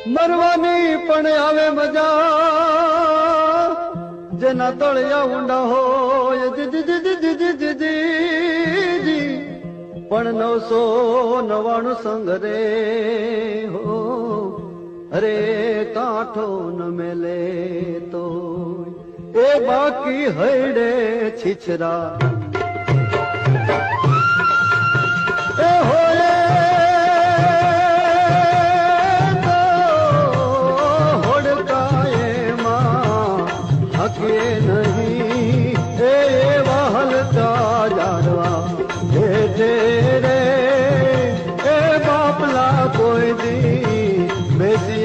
મરવાની પણ આવે મજા જેના તળિયા ઊંડા હોય પણ 999 સંગ રે હો અરે કાંઠો ન મેલે તો એ બાકી હૈડે છીછરા એ હોય नहीं ए वहलता जाड़वा रे ए बापला कोई दी बेसी